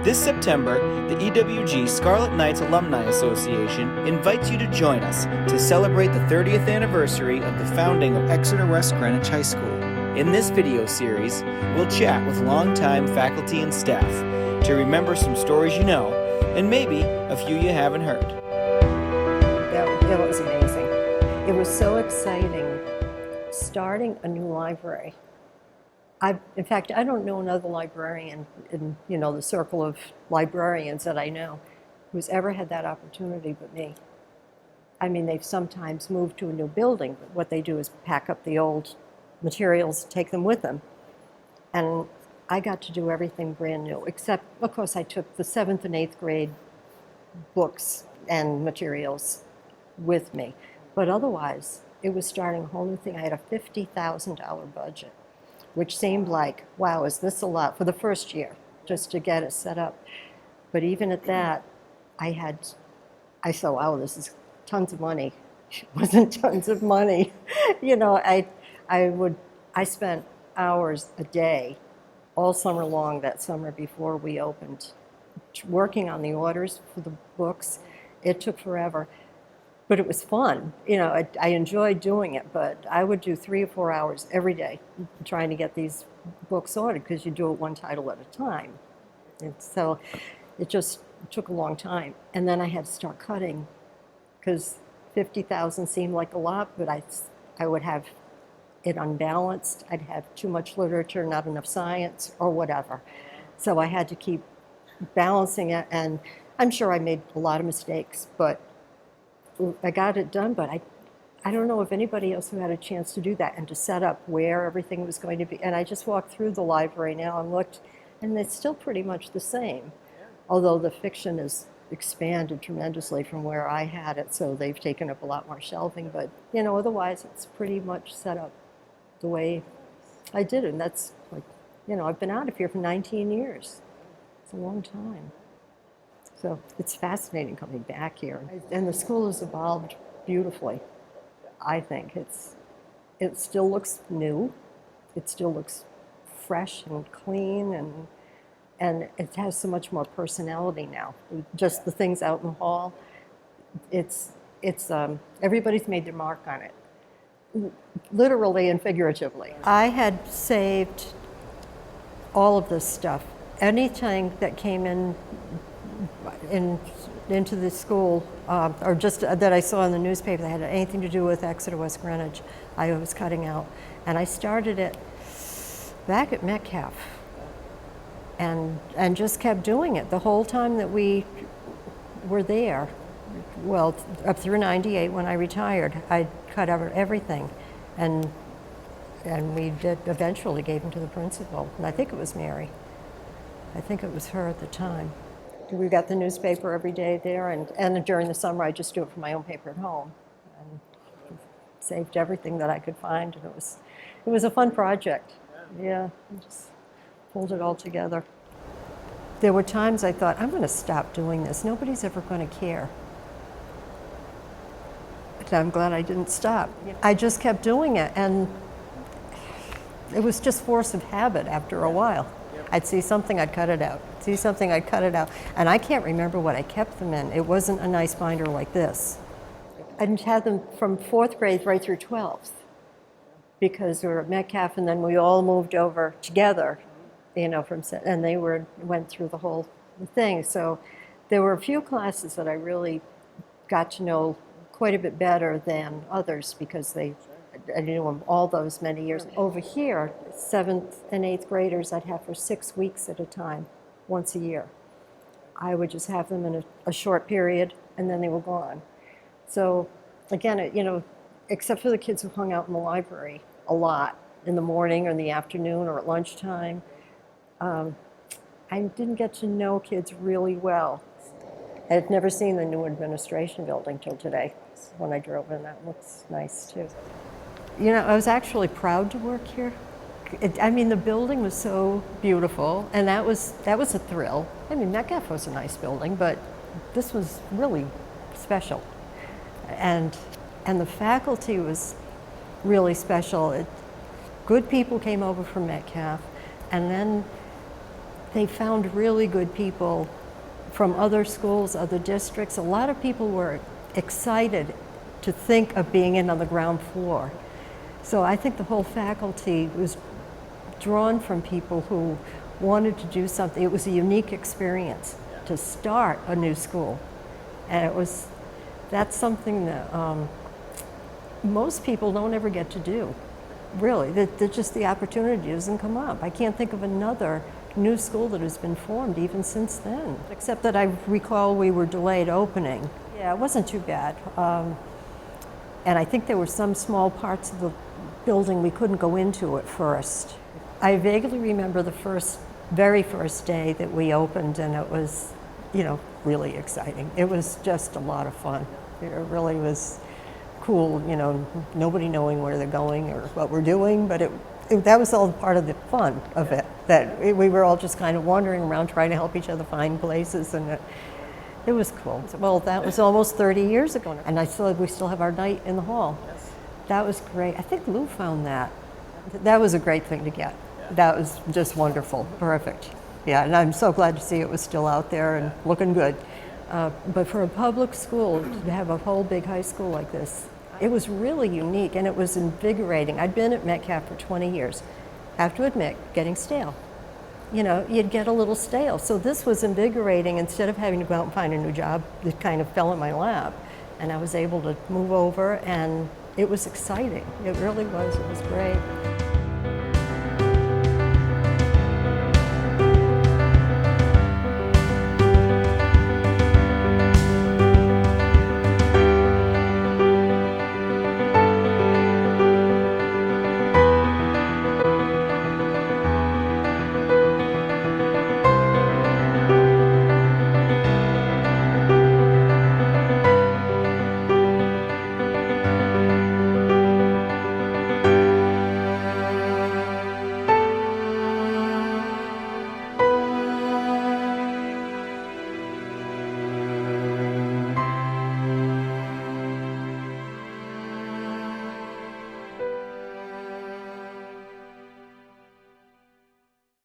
This September, the EWG Scarlet Knights Alumni Association invites you to join us to celebrate the 30th anniversary of the founding of Exeter West Greenwich High School. In this video series, we'll chat with longtime faculty and staff to remember some stories you know, and maybe a few you haven't heard. It was amazing. It was so exciting starting a new library. In fact, I don't know another librarian in the circle of librarians that I know who's ever had that opportunity but me. I mean, they've sometimes moved to a new building, but what they do is pack up the old materials, take them with them. And I got to do everything brand new, except, of course, I took the 7th and 8th grade books and materials with me. But otherwise, it was starting a whole new thing. I had a $50,000 budget, which seemed like, wow, is this a lot for the first year, just to get it set up. But even at that, I thought, wow, this is tons of money. It wasn't tons of money. I spent hours a day all summer long that summer before we opened, working on the orders for the books. It took forever. But it was fun. I enjoyed doing it, but I would do 3 or 4 hours every day trying to get these books ordered because you do it one title at a time. And so it just took a long time. And then I had to start cutting because 50,000 seemed like a lot, but I would have it unbalanced. I'd have too much literature, not enough science, or whatever. So I had to keep balancing it, and I'm sure I made a lot of mistakes, but I got it done. But I don't know if anybody else who had a chance to do that and to set up where everything was going to be. And I just walked through the library now and looked, and it's still pretty much the same, although the fiction has expanded tremendously from where I had it, so they've taken up a lot more shelving. But otherwise it's pretty much set up the way I did it. And that's like, I've been out of here for 19 years. It's a long time. So it's fascinating coming back here. And the school has evolved beautifully, I think. It still looks new. It still looks fresh and clean, and it has so much more personality now. Just the things out in the hall, it's everybody's made their mark on it, literally and figuratively. I had saved all of this stuff. Anything that came into the school, or just that I saw in the newspaper that had anything to do with Exeter West Greenwich, I was cutting out. And I started it back at Metcalf, and just kept doing it the whole time that we were there. Well, up through '98 when I retired, I cut over everything, and we eventually gave them to the principal, and I think it was Mary. I think it was her at the time. We got the newspaper every day there, and during the summer I just do it for my own paper at home, and saved everything that I could find, and it was a fun project. Yeah, I just pulled it all together. There were times I thought, I'm going to stop doing this. Nobody's ever going to care. But I'm glad I didn't stop. I just kept doing it, and it was just force of habit after a while. I'd see something, I'd cut it out. See something, I'd cut it out. And I can't remember what I kept them in. It wasn't a nice binder like this. I had them from 4th grade right through 12th because we were at Metcalf, and then we all moved over together, and they went through the whole thing. So there were a few classes that I really got to know quite a bit better than others because I knew them all those many years. Over here, 7th and 8th graders I'd have for 6 weeks at a time, once a year. I would just have them in a short period, and then they were gone. So again, except for the kids who hung out in the library a lot in the morning or in the afternoon or at lunchtime, I didn't get to know kids really well. I had never seen the new administration building till today. When I drove in, that looks nice too. I was actually proud to work here. The building was so beautiful, and that was a thrill. Metcalf was a nice building, but this was really special. And the faculty was really special. Good people came over from Metcalf, and then they found really good people from other schools, other districts. A lot of people were excited to think of being in on the ground floor. So I think the whole faculty was drawn from people who wanted to do something. It was a unique experience to start a new school. And that's something that most people don't ever get to do. Really, that just the opportunity doesn't come up. I can't think of another new school that has been formed even since then, except that I recall we were delayed opening. Yeah, it wasn't too bad. And I think there were some small parts of the building we couldn't go into at first. I vaguely remember the very first day that we opened, and it was, really exciting. It was just a lot of fun. It really was cool, nobody knowing where they're going or what we're doing, but that was all part of the fun of it, that we were all just kind of wandering around trying to help each other find places, and it was cool. Well, that was almost 30 years ago, and we still have our night in the hall. That was great. I think Lou found that. That was a great thing to get. That was just wonderful, perfect. Yeah, and I'm so glad to see it was still out there and looking good. But for a public school, to have a whole big high school like this, it was really unique and it was invigorating. I'd been at Metcalf for 20 years. I have to admit, getting stale. You'd get a little stale. So this was invigorating. Instead of having to go out and find a new job, it kind of fell in my lap. And I was able to move over, and it was exciting. It really was. It was great.